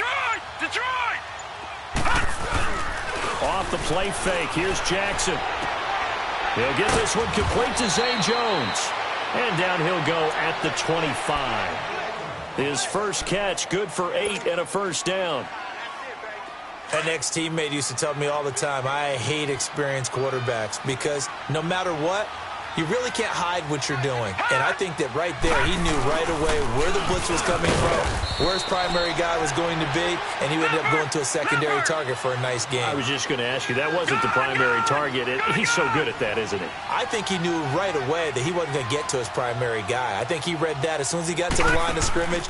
Detroit! Detroit! Off the play fake, here's Jackson. He'll get this one complete to Zay Jones. And down he'll go at the 25. His first catch, good for 8 and a first down. An ex-teammate used to tell me all the time, I hate experienced quarterbacks because no matter what, you really can't hide what you're doing. And I think that right there, he knew right away where the blitz was coming from, where his primary guy was going to be, and he ended up going to a secondary target for a nice game. I was just going to ask you, that wasn't the primary target. He's so good at that, isn't he? I think he knew right away that he wasn't going to get to his primary guy. I think he read that as soon as he got to the line of scrimmage,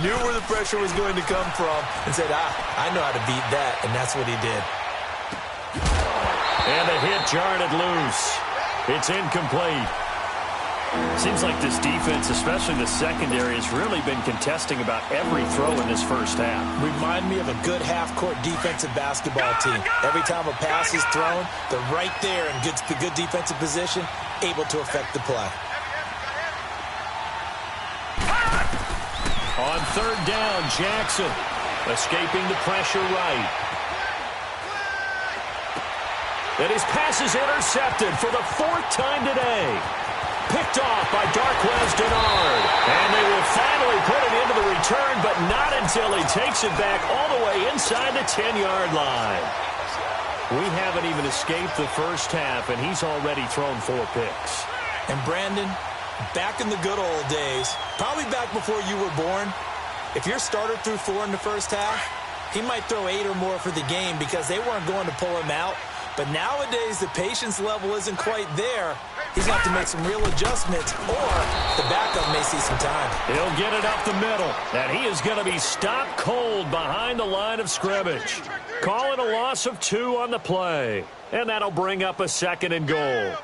knew where the pressure was going to come from, and said, I know how to beat that, and that's what he did. And the hit jarred it loose. It's incomplete. Seems like this defense, especially the secondary, has really been contesting about every throw in this first half. Remind me of a good half-court defensive basketball team. Every time a pass is thrown, they're right there in good defensive position, able to affect the play. On third down, Jackson escaping the pressure right. And his pass is intercepted for the 4th time today. Picked off by Darquez Dennard. And they will finally put it into the return, but not until he takes it back all the way inside the 10-yard line. We haven't even escaped the first half, and he's already thrown 4 picks. And Brandon, back in the good old days, probably back before you were born, if your starter threw 4 in the first half, he might throw 8 or more for the game because they weren't going to pull him out. But nowadays, the patience level isn't quite there. He's going to have to make some real adjustments, or the backup may see some time. He'll get it up the middle, and he is going to be stopped cold behind the line of scrimmage. Calling a loss of 2 on the play, and that'll bring up a 2nd and goal.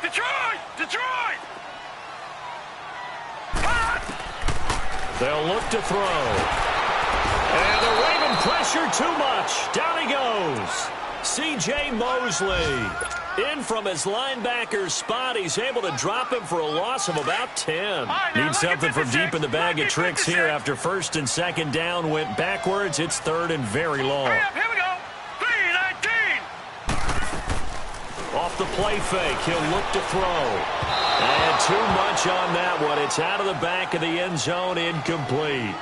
Detroit! Detroit! They'll look to throw. And the Raven pressure too much. Down he goes. C.J. Mosley. In from his linebacker spot. He's able to drop him for a loss of about 10. Need something from deep in the bag of tricks here after 1st and 2nd down went backwards. It's 3rd and very long. Here we go. 3-19. Off the play fake. He'll look to throw. And too much on that one. It's out of the back of the end zone, incomplete.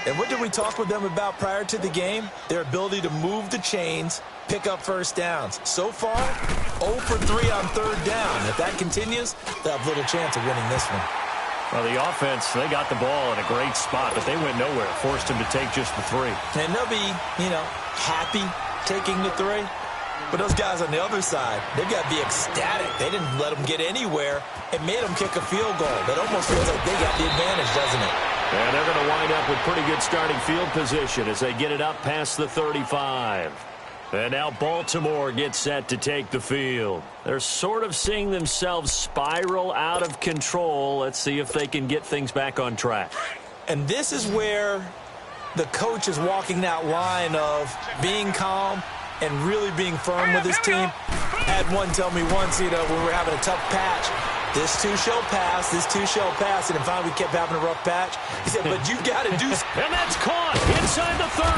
And what did we talk with them about prior to the game? Their ability to move the chains, pick up first downs. So far, 0 for 3 on 3rd down. If that continues, they'll have little chance of winning this one. Well, the offense, they got the ball in a great spot, but they went nowhere. Forced him to take just the 3. And they'll be, happy taking the 3. But those guys on the other side, they've got to be ecstatic. They didn't let them get anywhere and made them kick a field goal. That almost feels like they got the advantage, doesn't it? And they're going to wind up with pretty good starting field position as they get it up past the 35. And now Baltimore gets set to take the field. They're sort of seeing themselves spiral out of control. Let's see if they can get things back on track. And this is where the coach is walking that line of being calm and really being firm with his team. Had one tell me once, when we were having a tough patch, this too shall pass, this too shall pass, and finally we kept having a rough patch. He said, but you got to do something. And that's caught inside the 30.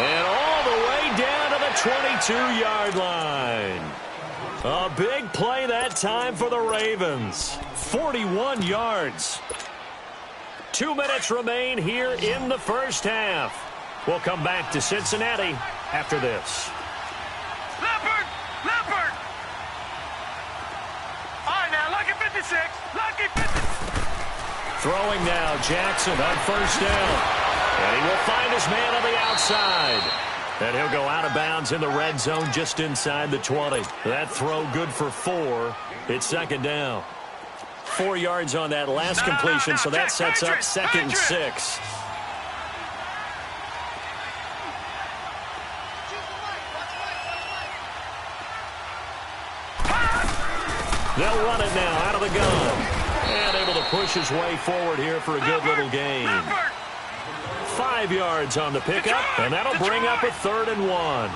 And all the way down to the 22-yard line. A big play that time for the Ravens. 41 yards. 2 minutes remain here in the first half. We'll come back to Cincinnati after this. Leopard! Leopard! All right, now, lucky 56. Lucky 56. Throwing now, Jackson on 1st down. And he will find his man on the outside. And he'll go out of bounds in the red zone just inside the 20. That throw good for 4. It's 2nd down. 4 yards on that last completion, so that sets up 2nd and 6. They'll run it now out of the gun. And able to push his way forward here for a good little gain. 5 yards on the pickup, and that'll bring up a 3rd and 1.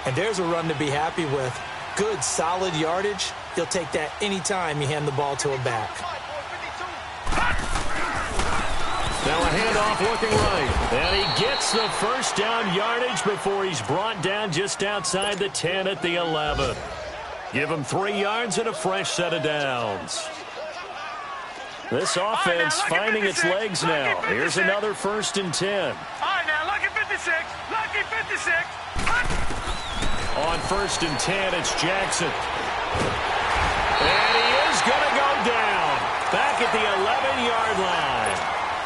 And there's a run to be happy with. Good, solid yardage. You'll take that anytime you hand the ball to a back. Now a handoff looking right. And he gets the first down yardage before he's brought down just outside the 10 at the 11. Give him 3 yards and a fresh set of downs. This offense finding its legs now. Here's another 1st and 10. All right, now, lucky 56. Lucky 56. On 1st and 10, it's Jackson. And he is going to go down. Back at the 11-yard line.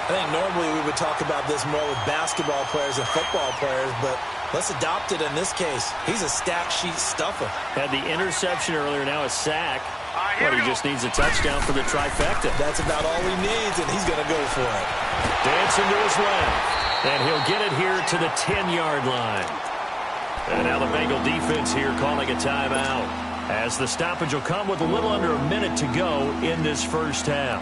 I think normally we would talk about this more with basketball players and football players, but let's adopt it in this case. He's a stat sheet stuffer. Had the interception earlier, now a sack. But he just needs a touchdown for the trifecta. That's about all he needs, and he's going to go for it. Dancing to his left. And he'll get it here to the 10-yard line. And now the Bengal defense here calling a timeout, as the stoppage will come with a little under a minute to go in this first half.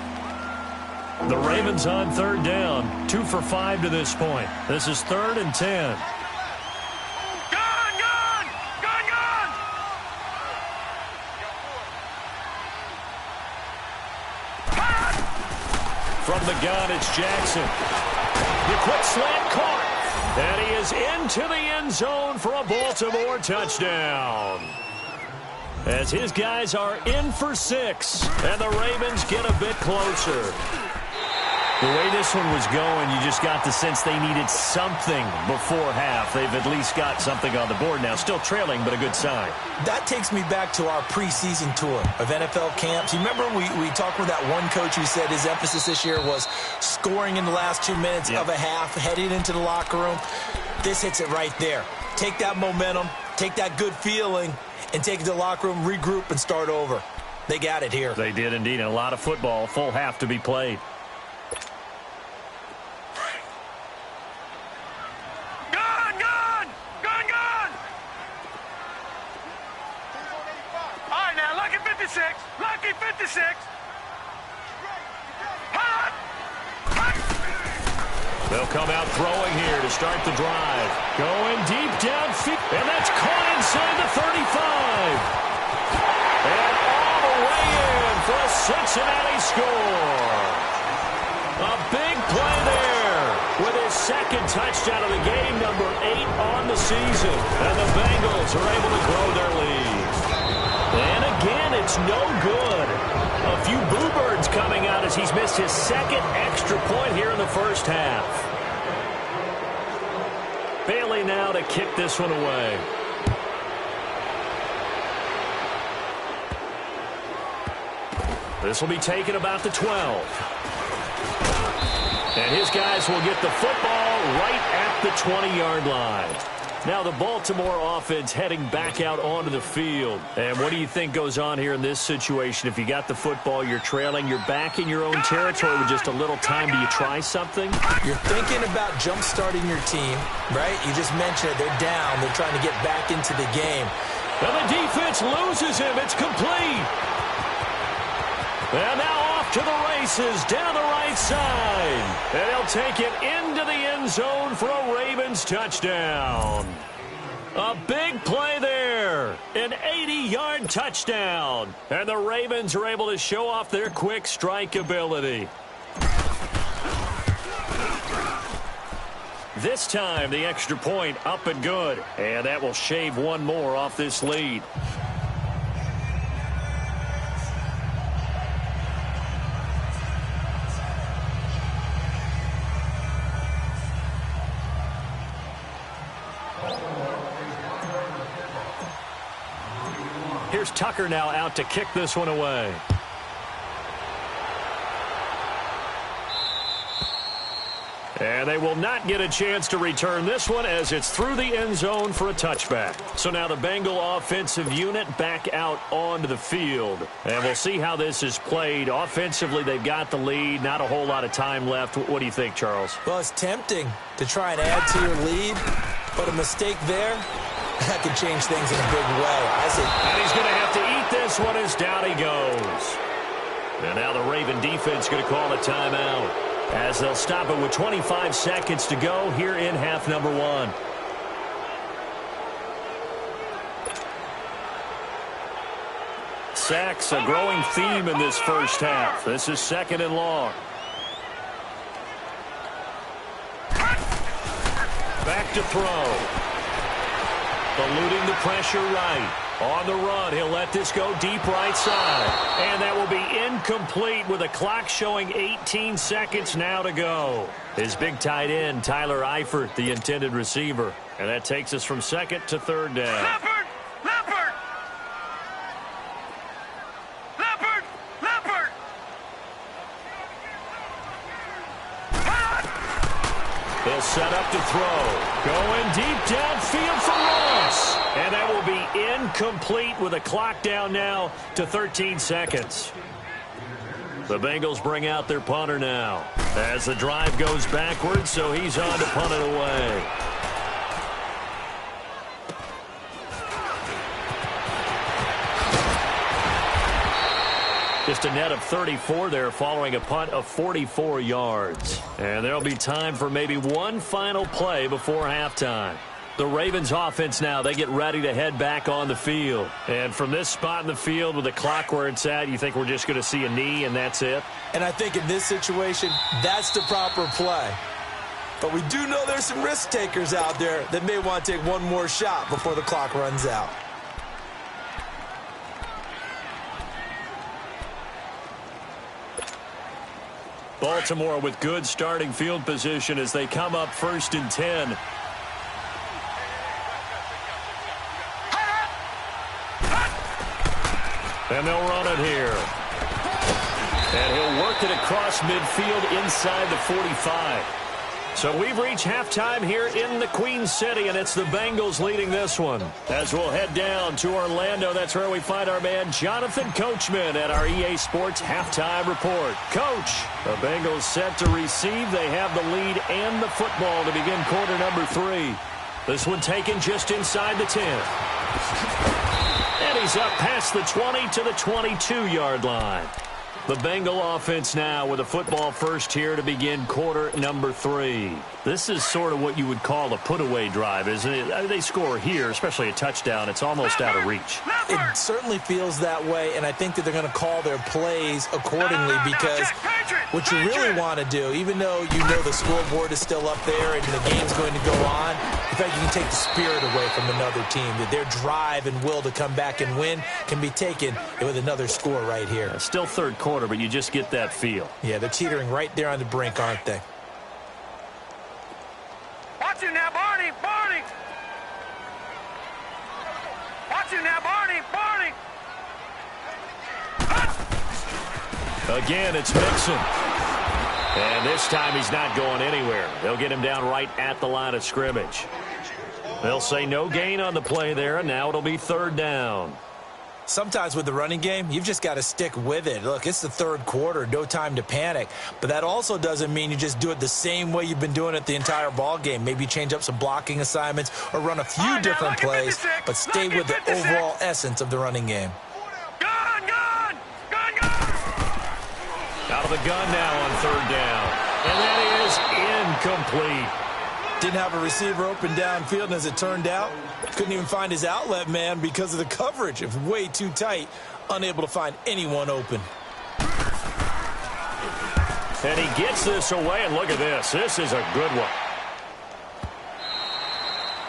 The Ravens on 3rd down, 2 for 5 to this point. This is 3rd and 10. From the gun, it's Jackson. The quick slant caught. And he is into the end zone for a Baltimore touchdown. As his guys are in for 6, and the Ravens get a bit closer. The way this one was going, you just got the sense they needed something before half. They've at least got something on the board now. Still trailing, but a good sign. That takes me back to our preseason tour of NFL camps. You remember we talked with that one coach who said his emphasis this year was scoring in the last 2 minutes of a half, heading into the locker room. This hits it right there. Take that momentum, take that good feeling, and take it to the locker room, regroup, and start over. They got it here. They did indeed. And a lot of football, full half to be played. Lucky 56. They'll come out throwing here to start the drive. Going deep downfield, and that's caught inside the 35. And all the way in for a Cincinnati score. A big play there with his 2nd touchdown of the game, number 8 on the season. And the Bengals are able to grow their lead. And again, it's no good. A few boo birds coming out as he's missed his 2nd extra point here in the first half. Bailey now to kick this one away. This will be taken about the 12. And his guys will get the football right at the 20-yard line. Now the Baltimore offense heading back out onto the field. And what do you think goes on here in this situation? If you got the football, you're trailing, you're back in your own territory with just a little time. Do you try something? You're thinking about jump-starting your team, right? You just mentioned it. They're down. They're trying to get back into the game. And the defense loses him. It's complete. And now off to the races down the right side. And he'll take it into the end zone for a Ravens touchdown. A big play there. An 80-yard touchdown. And the Ravens are able to show off their quick strike ability. This time, the extra point up and good. And that will shave one more off this lead. Here's Tucker now out to kick this one away. And they will not get a chance to return this one as it's through the end zone for a touchback. So now the Bengal offensive unit back out onto the field. And we'll see how this is played. Offensively, they've got the lead. Not a whole lot of time left. What do you think, Charles? Well, it's tempting to try and add to your lead, but a mistake there, that could change things in a big way. And he's going to have to eat this one as down he goes. And now the Raven defense going to call a timeout, as they'll stop it with 25 seconds to go here in half number one. Sacks, a growing theme in this first half. This is 2nd and long. Back to throw. Eluding the pressure right. On the run, he'll let this go deep right side. And that will be incomplete with the clock showing 18 seconds now to go. His big tight end, Tyler Eifert, the intended receiver. And that takes us from second to third down. Leopard! Leopard! Leopard! Leopard! He'll set up to throw. Going deep downfield for Ross. And that will be incomplete with the clock down now to 13 seconds. The Bengals bring out their punter now as the drive goes backwards, so he's on to punt it away. Just a net of 34 there following a punt of 44 yards. And there'll be time for maybe one final play before halftime. The Ravens offense now, they get ready to head back on the field. And from this spot in the field with the clock where it's at, you think we're just going to see a knee and that's it? And I think in this situation, that's the proper play. But we do know there's some risk takers out there that may want to take one more shot before the clock runs out. Baltimore with good starting field position as they come up 1st and 10. And they'll run it here. And he'll work it across midfield inside the 45. So we've reached halftime here in the Queen City, and it's the Bengals leading this one. As we'll head down to Orlando, that's where we find our man Jonathan Coachman at our EA Sports Halftime Report. Coach, the Bengals set to receive. They have the lead and the football to begin quarter number 3. This one taken just inside the 10. And he's up past the 20 to the 22-yard line. The Bengal offense now with a football first here to begin quarter number 3. This is sort of what you would call a put-away drive, isn't it? They score here, especially a touchdown. It's almost out of reach. It certainly feels that way, and I think that they're going to call their plays accordingly because what you really want to do, even though you know the scoreboard is still up there and the game's going to go on, in fact, you can take the spirit away from another team. That their drive and will to come back and win can be taken with another score right here. Still third quarter, but you just get that feel. Yeah, they're teetering right there on the brink, aren't they? Watch it now, Barney! Barney! Watch it now, Barney! Barney! Again, it's Mixon. And this time he's not going anywhere. They'll get him down right at the line of scrimmage. They'll say no gain on the play there, and now it'll be third down. Sometimes with the running game, you've just got to stick with it. Look, it's the third quarter, no time to panic. But that also doesn't mean you just do it the same way you've been doing it the entire ball game. Maybe change up some blocking assignments or run a few different plays, but stay with the overall essence of the running game. Gun! Gun! Gun! Gun! Out of the gun now on third down. And that is incomplete. Didn't have a receiver open downfield, and as it turned out, couldn't even find his outlet man because of the coverage. It was way too tight, unable to find anyone open. And he gets this away, and look at this. This is a good one.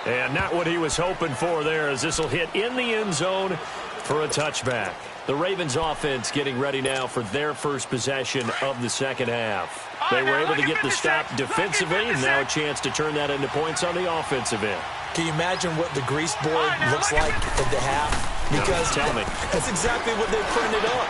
And not what he was hoping for there, as this will hit in the end zone for a touchback. The Ravens offense getting ready now for their first possession of the second half. They were able to get the stop defensively, and now a chance to turn that into points on the offensive end. Can you imagine what the grease board looks like at the half? Because tell me. That's exactly what they printed up.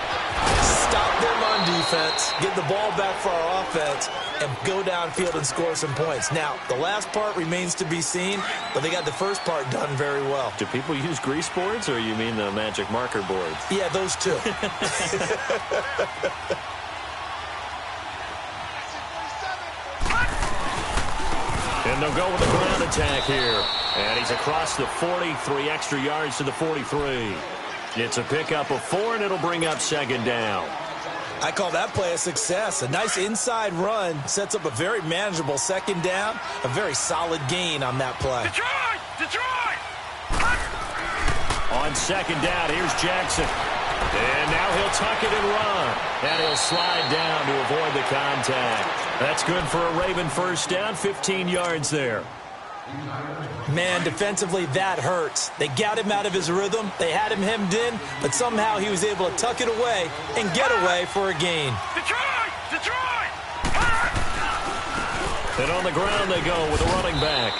Stop them on defense, get the ball back for our offense, and go downfield and score some points. Now, the last part remains to be seen, but they got the first part done very well. Do people use grease boards, or you mean the magic marker boards? Yeah, those two. And they'll go with the ground attack here. And he's across the 40, 3 extra yards to the 43. It's a pickup of 4, and it'll bring up second down. I call that play a success. A nice inside run sets up a very manageable second down. A very solid gain on that play. Detroit! Detroit! On second down, here's Jackson. And now he'll tuck it and run. And he'll slide down to avoid the contact. That's good for a Raven first down, 15 yards there. Man, defensively, that hurts. They got him out of his rhythm. They had him hemmed in, but somehow he was able to tuck it away and get away for a gain. Detroit! Detroit! And on the ground they go with a running back.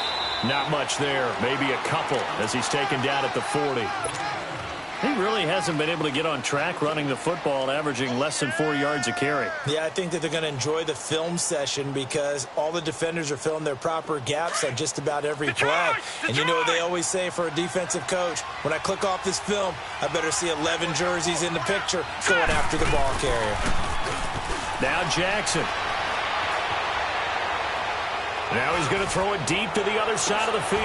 Not much there, maybe a couple as he's taken down at the 40. He really hasn't been able to get on track running the football and averaging less than 4 yards a carry. Yeah, I think that they're going to enjoy the film session because all the defenders are filling their proper gaps on just about every play. And you know what they always say for a defensive coach? When I click off this film, I better see 11 jerseys in the picture going after the ball carrier. Now Jackson. Now he's going to throw it deep to the other side of the field.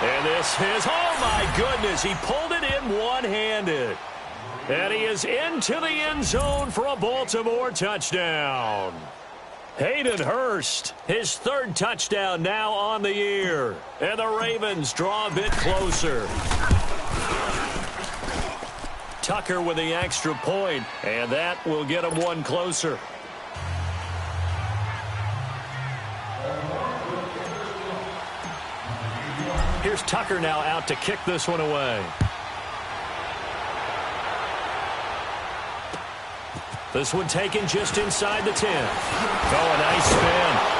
And this is, oh my goodness, he pulled it in one-handed. And he is into the end zone for a Baltimore touchdown. Hayden Hurst, his third touchdown now on the year. And the Ravens draw a bit closer. Tucker with the extra point, and that will get him one closer. Here's Tucker now out to kick this one away. This one taken just inside the 10. Oh, a nice spin.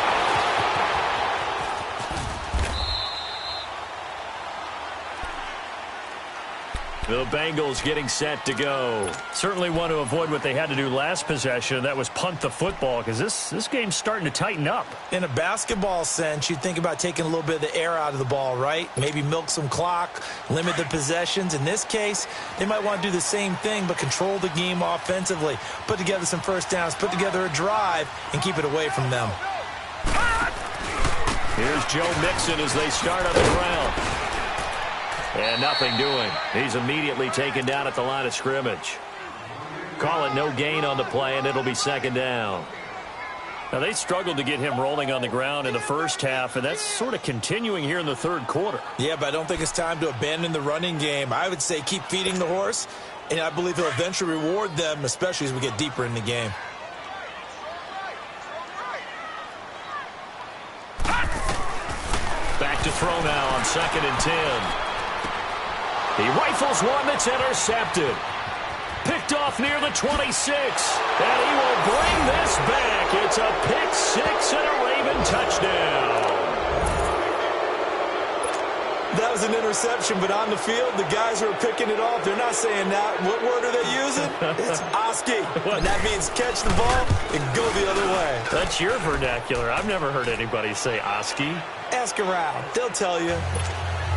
The Bengals getting set to go. Certainly want to avoid what they had to do last possession. That was punt the football because this game's starting to tighten up. In a basketball sense, you think about taking a little bit of the air out of the ball, right? Maybe milk some clock, limit the possessions. In this case, they might want to do the same thing but control the game offensively. Put together some first downs, put together a drive, and keep it away from them. Here's Joe Mixon as they start on the ground. And nothing doing. He's immediately taken down at the line of scrimmage. Call it no gain on the play, and it'll be second down. Now, they struggled to get him rolling on the ground in the first half, and that's sort of continuing here in the third quarter. Yeah, but I don't think it's time to abandon the running game. I would say keep feeding the horse, and I believe he'll eventually reward them, especially as we get deeper in the game. Back to throw now on 2nd and 10. He rifles one that's intercepted. Picked off near the 26. And he will bring this back. It's a pick six and a Raven touchdown. That was an interception, but on the field, the guys who are picking it off, they're not saying that. What word are they using? It's Oski. And that means catch the ball and go the other way. That's your vernacular. I've never heard anybody say Oski. Ask around. They'll tell you.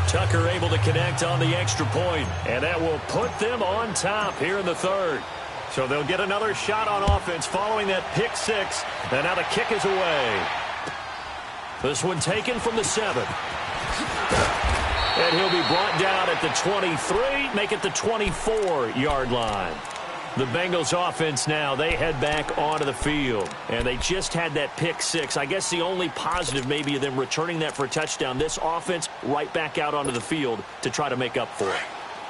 Tucker able to connect on the extra point, and that will put them on top here in the third. So they'll get another shot on offense following that pick six, and now the kick is away. This one taken from the 7. And he'll be brought down at the 23, make it the 24-yard line. The Bengals offense now, they head back onto the field. And they just had that pick six. I guess the only positive maybe of them returning that for a touchdown. This offense right back out onto the field to try to make up for it.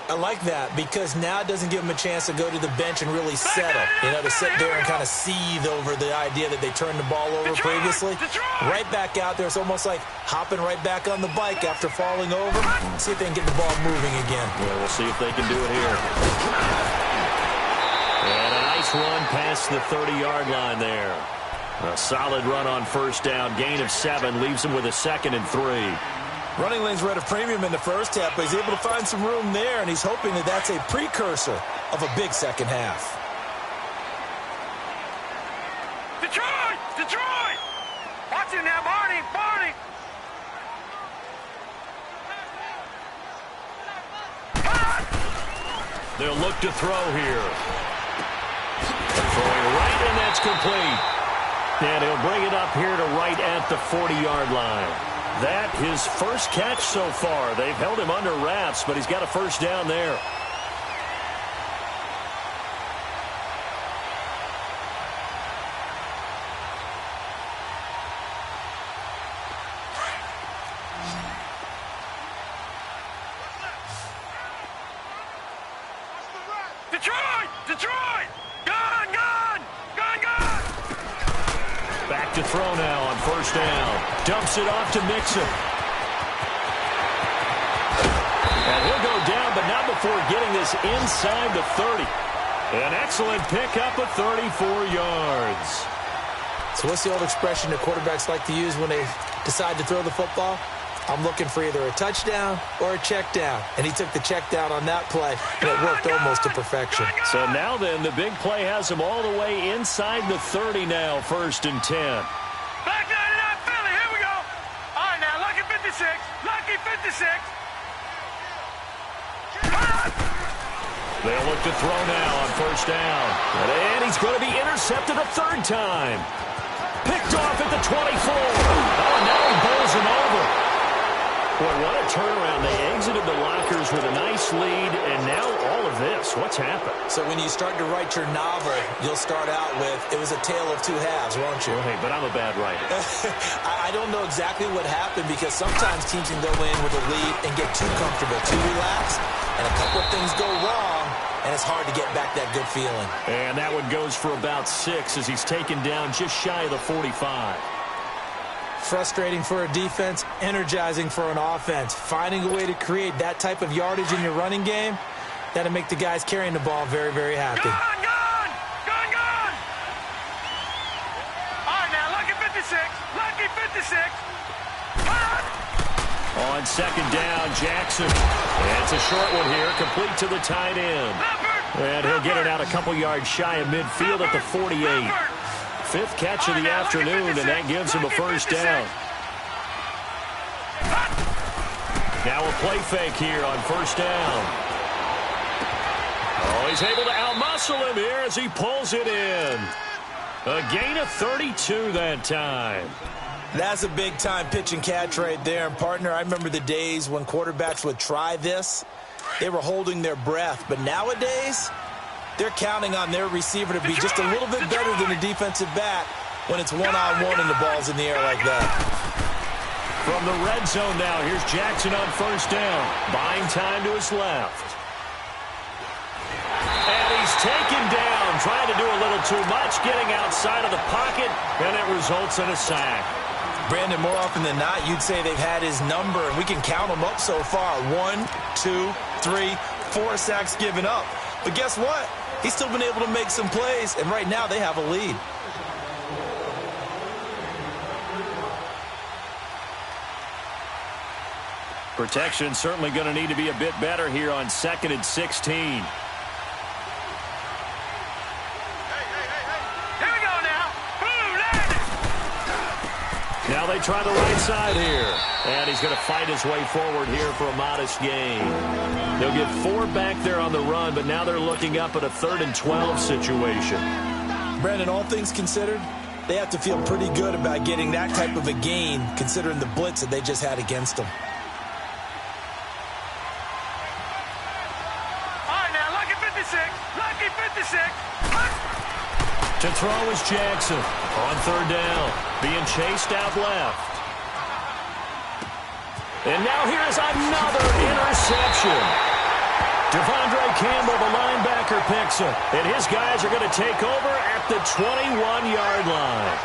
I like that because now it doesn't give them a chance to go to the bench and really settle. You know, to sit there and kind of seethe over the idea that they turned the ball over previously. Right back out there. It's almost like hopping right back on the bike after falling over. See if they can get the ball moving again. Yeah, we'll see if they can do it here. And a nice run past the 30-yard line there. A solid run on first down. Gain of 7 leaves him with a 2nd and 3. Running lanes were at a premium in the first half, but he's able to find some room there, and he's hoping that that's a precursor of a big second half. Detroit! Detroit! Watch him now, Barney! Barney! They'll look to throw here. Throwing right, and that's complete. And he'll bring it up here to right at the 40-yard line. That his first catch so far. They've held him under wraps, but he's got a first down there. Detroit! Detroit! Gun! Gun! Gun! Gun! Back to throw now on first down. Dumps it off to Mixon. He'll go down, but not before getting this inside the 30. An excellent pickup of 34 yards. So what's the old expression that quarterbacks like to use when they decide to throw the football? I'm looking for either a touchdown or a check down. And he took the check down on that play, and it worked almost to perfection. So now then, the big play has him all the way inside the 30 now, 1st and 10. Back 99 Philly, here we go. All right, now, lucky 56. Lucky 56. They'll look to throw now on 1st down. And he's going to be intercepted a 3rd time. Picked off at the 24. Oh, now he bowls him over. Boy, what a turnaround. They exited the lockers with a nice lead, and now all of this. What's happened? So when you start to write your novel, you'll start out with, it was a tale of two halves, won't you? Well, hey, but I'm a bad writer. I don't know exactly what happened because sometimes teams can go in with a lead and get too comfortable, too relaxed, and a couple of things go wrong, and it's hard to get back that good feeling. And that one goes for about 6 as he's taken down just shy of the 45. Frustrating for a defense, energizing for an offense. Finding a way to create that type of yardage in your running game, that'll make the guys carrying the ball very, very happy. Gone, gone! Gone, gone! All right, now, lucky 56. Lucky 56. On 2nd down, Jackson. And it's a short one here, complete to the tight end. And he'll get it out a couple yards shy of midfield at the 48. 5th catch of the afternoon, and that gives him a 1st down. Now a play fake here on 1st down. Oh, he's able to outmuscle him here as he pulls it in. A gain of 32 that time. That's a big-time pitch and catch right there. And, partner, I remember the days when quarterbacks would try this. They were holding their breath. But nowadays, they're counting on their receiver to be just a little bit better than a defensive back when it's one-on-one and the ball's in the air like that. From the red zone now, here's Jackson on 1st down. Buying time to his left. And he's taken down, trying to do a little too much, getting outside of the pocket, and it results in a sack. Brandon, more often than not, you'd say they've had his number, and we can count them up so far. 1, 2, 3, 4 sacks given up. But guess what? He's still been able to make some plays, and right now they have a lead. Protection certainly going to need to be a bit better here on 2nd and 16. Here we go now. Boom, landed. Now they try the right side here. And he's going to fight his way forward here for a modest gain. They'll get 4 back there on the run, but now they're looking up at a 3rd and 12 situation. Brandon, all things considered, they have to feel pretty good about getting that type of a gain, considering the blitz that they just had against them. Lucky 56. To throw is Jackson on 3rd down, being chased out left. And now here's another interception. Devondre Campbell, the linebacker, picks it. And his guys are going to take over at the 21-yard line.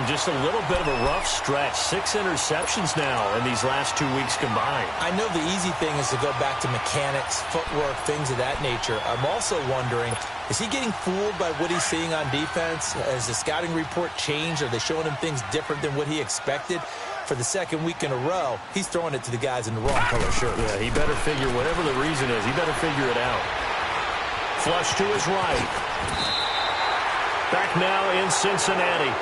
Just a little bit of a rough stretch. 6 interceptions now in these last 2 weeks combined. I know the easy thing is to go back to mechanics, footwork, things of that nature. I'm also wondering, is he getting fooled by what he's seeing on defense? Has the scouting report changed? Are they showing him things different than what he expected? For the 2nd week in a row, he's throwing it to the guys in the wrong color shirts. Yeah, he better figure, whatever the reason is, he better figure it out. Flush to his right. Back now in Cincinnati.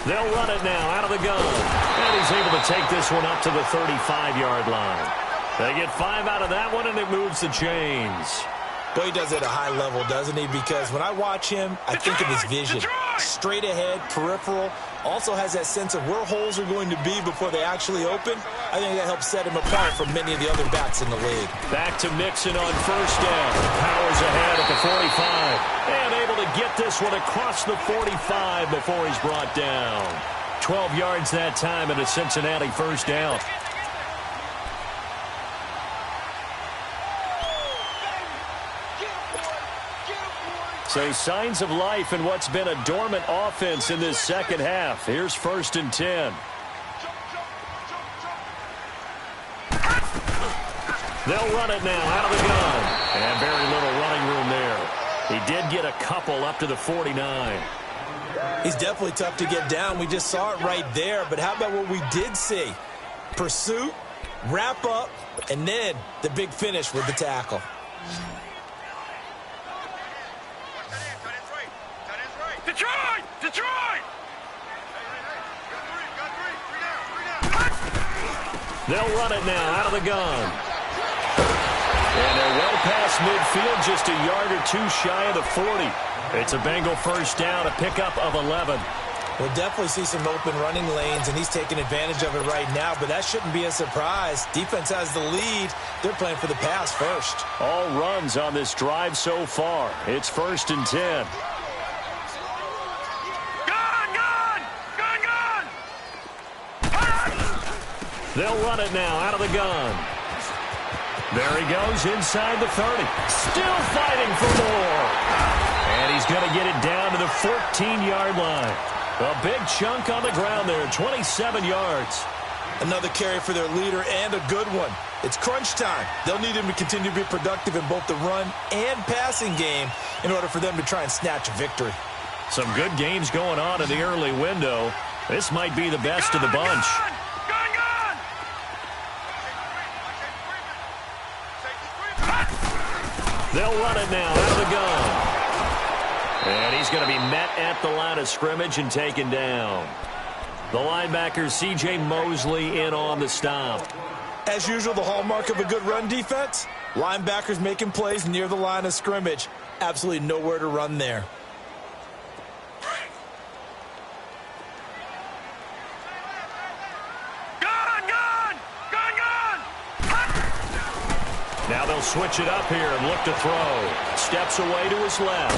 They'll run it now out of the gun. And he's able to take this one up to the 35-yard line. They get 5 out of that one, and it moves the chains. Boy, he does it at a high level, doesn't he? Because when I watch him, I think of his vision. Straight ahead, peripheral, Also has that sense of where holes are going to be before they actually open. I think that helps set him apart from many of the other backs in the league. Back to Mixon on first down. Powers ahead at the 45. And able to get this one across the 45 before he's brought down. 12 yards that time and a Cincinnati first down. So signs of life in what's been a dormant offense in this second half. Here's 1st and 10. They'll run it now out of the gun. And very little running room there. He did get a couple up to the 49. He's definitely tough to get down. We just saw it right there. But how about what we did see? Pursuit, wrap up, and then the big finish with the tackle. Detroit! Detroit! They'll run it now out of the gun. And they're well past midfield, just a yard or two shy of the 40. It's a Bengal first down, a pickup of 11. We'll definitely see some open running lanes, and he's taking advantage of it right now, but that shouldn't be a surprise. Defense has the lead. They're playing for the pass first. All runs on this drive so far. It's 1st and 10. They'll run it now out of the gun. There he goes inside the 30. Still fighting for more. And he's going to get it down to the 14-yard line. A big chunk on the ground there, 27 yards. Another carry for their leader and a good one. It's crunch time. They'll need him to continue to be productive in both the run and passing game in order for them to try and snatch a victory. Some good games going on in the early window. This might be the best of the bunch. They'll run it now out of the gun. And he's going to be met at the line of scrimmage and taken down. The linebacker, C.J. Mosley, in on the stop. As usual, the hallmark of a good run defense, linebackers making plays near the line of scrimmage. Absolutely nowhere to run there. Now they'll switch it up here and look to throw. Steps away to his left.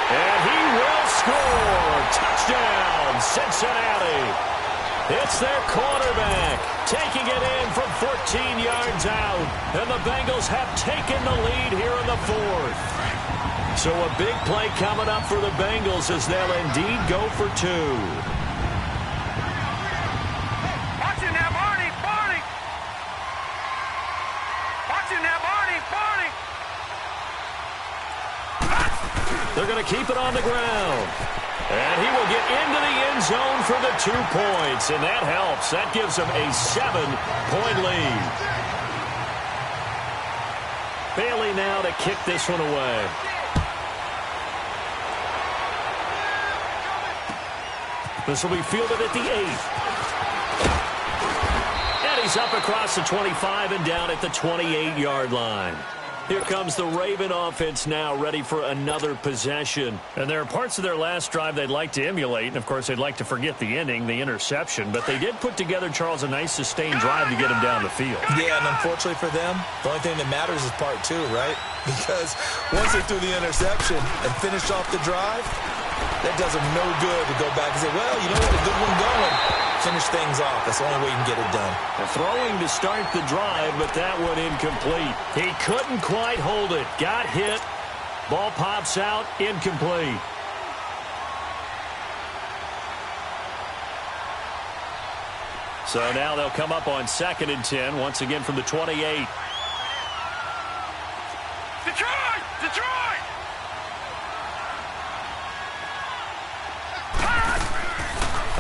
And he will score. Touchdown, Cincinnati. It's their quarterback taking it in from 14 yards out. And the Bengals have taken the lead here in the 4th. So a big play coming up for the Bengals as they'll indeed go for 2. They're going to keep it on the ground. And he will get into the end zone for the 2 points. And that helps. That gives them a 7-point lead. Bailey now to kick this one away. This will be fielded at the 8. And he's up across the 25 and down at the 28-yard line. Here comes the Raven offense now, ready for another possession. And there are parts of their last drive they'd like to emulate. And, of course, they'd like to forget the ending, the interception. But they did put together, Charles, a nice sustained drive to get him down the field. Yeah, and unfortunately for them, the only thing that matters is part 2, right? Because once they threw the interception and finished off the drive, that does them no good to go back and say, well, you know what, a good one going. Finish things off. That's the only way you can get it done. Throwing to start the drive, but that one incomplete. He couldn't quite hold it. Got hit. Ball pops out. Incomplete. So now they'll come up on 2nd and 10, once again from the 28. Detroit! Detroit!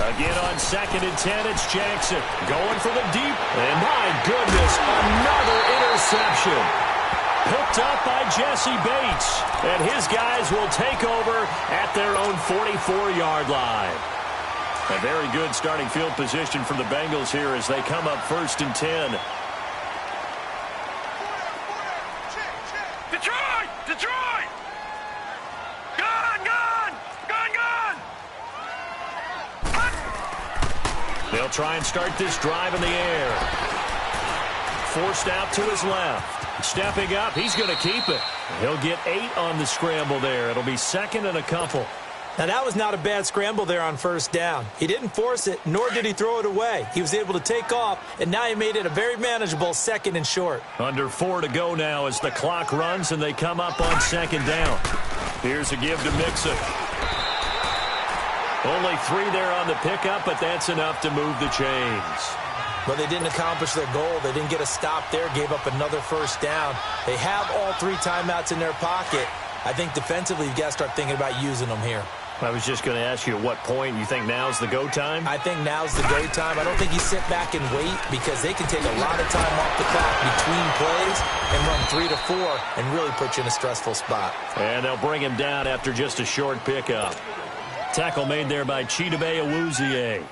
Again on 2nd and 10, it's Jackson going for the deep. And my goodness, another interception. Picked up by Jesse Bates. And his guys will take over at their own 44-yard line. A very good starting field position for the Bengals here as they come up 1st and 10. Detroit! Detroit! Gun! Gun! Gun! Gun! He'll try and start this drive in the air. Forced out to his left. Stepping up, he's going to keep it. He'll get 8 on the scramble there. It'll be second and a couple. Now, that was not a bad scramble there on first down. He didn't force it, nor did he throw it away. He was able to take off, and now he made it a very manageable second and short. Under 4 to go now as the clock runs and they come up on second down. Here's a give to Mixon. Only 3 there on the pickup, but that's enough to move the chains. But they didn't accomplish their goal. They didn't get a stop there, gave up another first down. They have all 3 timeouts in their pocket. I think defensively you've got to start thinking about using them here. I was just going to ask you at what point you think now's the go time? I think now's the go time. I don't think you sit back and wait because they can take a lot of time off the clock between plays and run 3 to 4 and really put you in a stressful spot. And they'll bring him down after just a short pickup. Tackle made there by Chidobe Awuzie.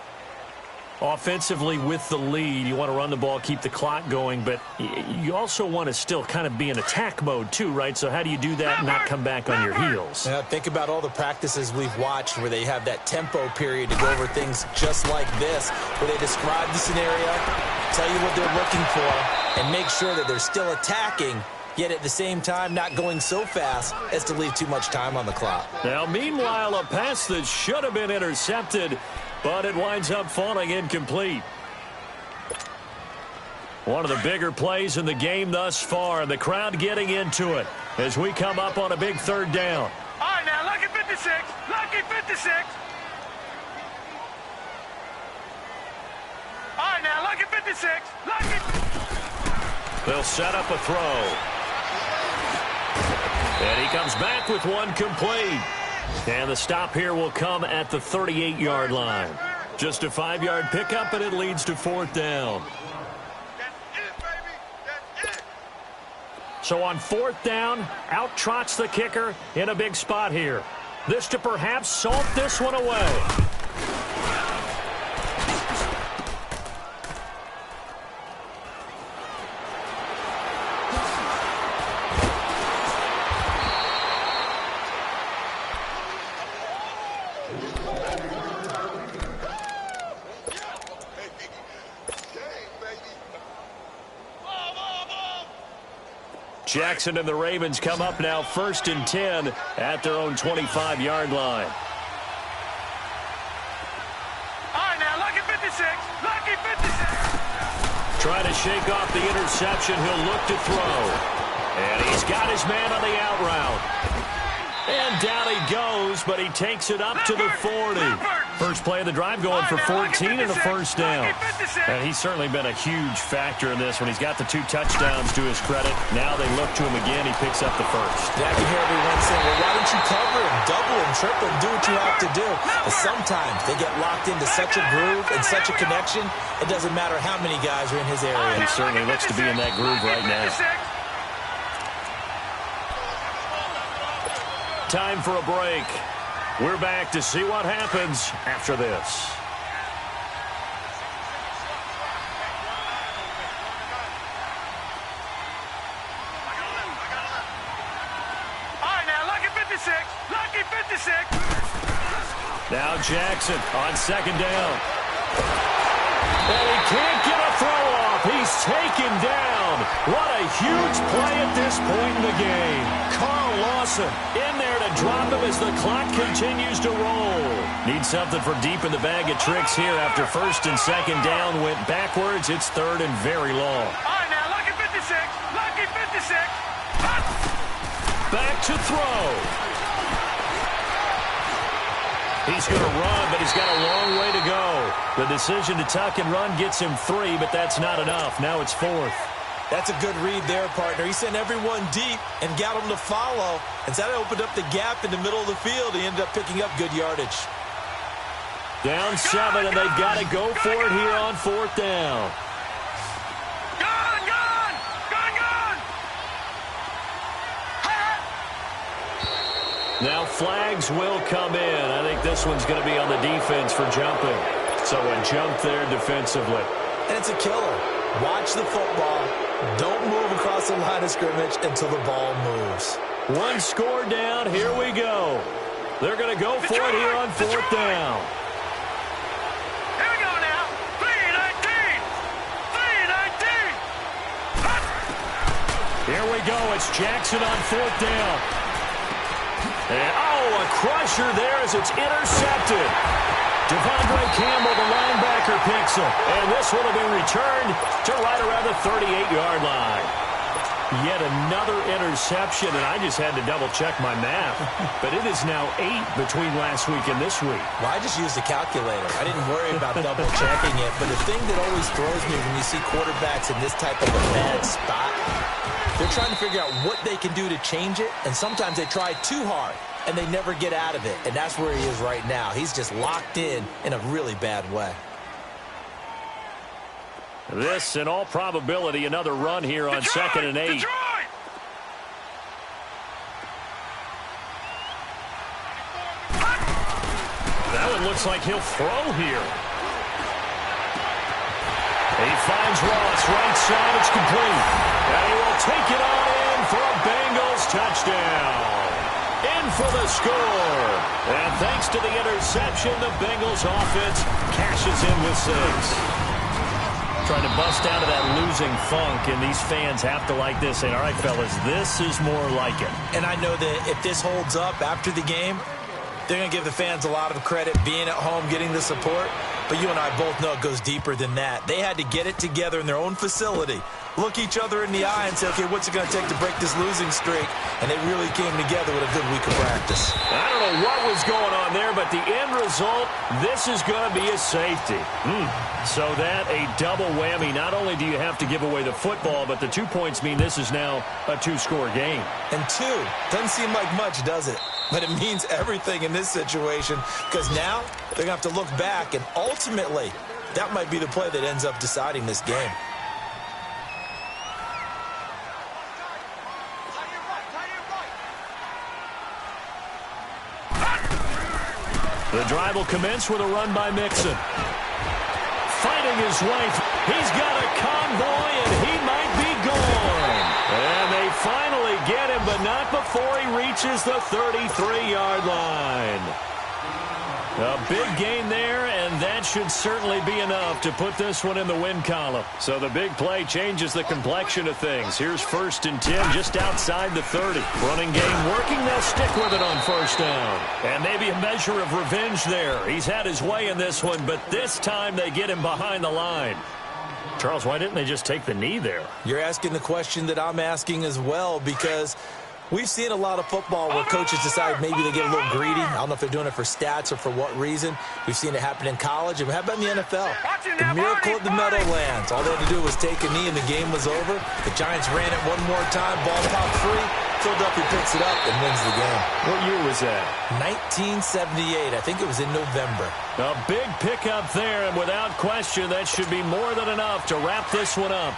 Offensively with the lead, you want to run the ball, keep the clock going, but you also want to still kind of be in attack mode too, right? So how do you do that and not come back on your heels? Yeah, think about all the practices we've watched where they have that tempo period to go over things just like this, where they describe the scenario, tell you what they're looking for, and make sure that they're still attacking, yet at the same time not going so fast as to leave too much time on the clock. Now, meanwhile, a pass that should have been intercepted, but it winds up falling incomplete. One of the bigger plays in the game thus far. The crowd getting into it as we come up on a big third down. All right, now, lucky 56. Lucky 56. All right, now, lucky 56. Lucky. They'll set up a throw. And he comes back with one complete. And the stop here will come at the 38-yard line. Just a 5-yard pickup, and it leads to 4th down. That's it, baby. That's it. So on 4th down, out trots the kicker in a big spot here. This to perhaps salt this one away. Jackson and the Ravens come up now 1st and 10 at their own 25-yard line. All right, now, lucky 56. Lucky 56. Trying to shake off the interception. He'll look to throw. And he's got his man on the out route. And down he goes, but he takes it up to the 40. First play of the drive going for 14 and a first down. And he's certainly been a huge factor in this when he's got the 2 touchdowns to his credit. Now they look to him again. He picks up the first. Yeah, I can hear everyone saying, well, why don't you cover him, double him, triple him, do what you have to do. But sometimes they get locked into such a groove and such a connection, it doesn't matter how many guys are in his area. He certainly looks to be in that groove right now. Time for a break. We're back to see what happens after this. All right, now, lucky 56. Lucky 56. Now Jackson on 2nd down. And he can't get a throw off. He's taken down. What a huge play at this point in the game. Carl Lawson in there to drop him as the clock continues to roll. Need something for deep in the bag of tricks here after 1st and 2nd down went backwards. It's 3rd and very long. All right, now, lucky 56. Lucky 56. Back to throw. He's going to run, but he's got a long way to go. The decision to tuck and run gets him 3, but that's not enough. Now it's 4th. That's a good read there, partner. He sent everyone deep and got them to follow. And so that opened up the gap in the middle of the field. He ended up picking up good yardage. Down 7, and they've got to go for it here on 4th down. Gone, gone. Gone, gone. Now flags will come in. I think this one's going to be on the defense for jumping. So a jump there defensively. And it's a killer. Watch the football. Don't move across the line of scrimmage until the ball moves. One score down. Here we go. They're going to go for it here on 4th down. Here we go now. 3 Here we go. It's Jackson on 4th down. And, a crusher there as it's intercepted. Devondre Campbell, the linebacker, picks him. And this one will be returned to right around the 38-yard line. Yet another interception, and I just had to double-check my math. But it is now 8 between last week and this week. Well, I just used a calculator. I didn't worry about double-checking it. But the thing that always throws me when you see quarterbacks in this type of a bad spot, they're trying to figure out what they can do to change it, and sometimes they try too hard, and they never get out of it. And that's where he is right now. He's just locked in a really bad way. This, in all probability, another run here on 2nd and 8. That one looks like he'll throw here. He finds Ross right side. It's complete. And he will take it on in for a Bengals touchdown. In for the score. And thanks to the interception, the Bengals offense cashes in with 6. Trying to bust out of that losing funk, and these fans have to like this. And all right, fellas, this is more like it. And I know that if this holds up after the game, they're going to give the fans a lot of credit being at home, getting the support. But you and I both know it goes deeper than that. They had to get it together in their own facility, look each other in the eye and say, okay, what's it going to take to break this losing streak? And they really came together with a good week of practice. I don't know what was going on there, but the end result, this is going to be a safety. So that, a double whammy. Not only do you have to give away the football, but the 2 points mean this is now a 2-score game. And 2 doesn't seem like much, does it? But it means everything in this situation, because now they're going to have to look back, and ultimately, that might be the play that ends up deciding this game. The drive will commence with a run by Mixon. Fighting his way. He's got a convoy, and he might be gone. And they finally get him, but not before he reaches the 33-yard line. A big gain there, and that should certainly be enough to put this one in the win column. So the big play changes the complexion of things. Here's 1st and 10 just outside the 30. Running game working. They'll stick with it on 1st down. And maybe a measure of revenge there. He's had his way in this one, but this time they get him behind the line. Charles, why didn't they just take the knee there? You're asking the question that I'm asking as well, because we've seen a lot of football where coaches decide maybe they get a little greedy. I don't know if they're doing it for stats or for what reason. We've seen it happen in college, and how about in the NFL? The miracle of the Meadowlands. All they had to do was take a knee, and the game was over. The Giants ran it one more time. Ball popped free. Philadelphia picks it up and wins the game. What year was that? 1978. I think it was in November. A big pickup there, and without question, that should be more than enough to wrap this one up.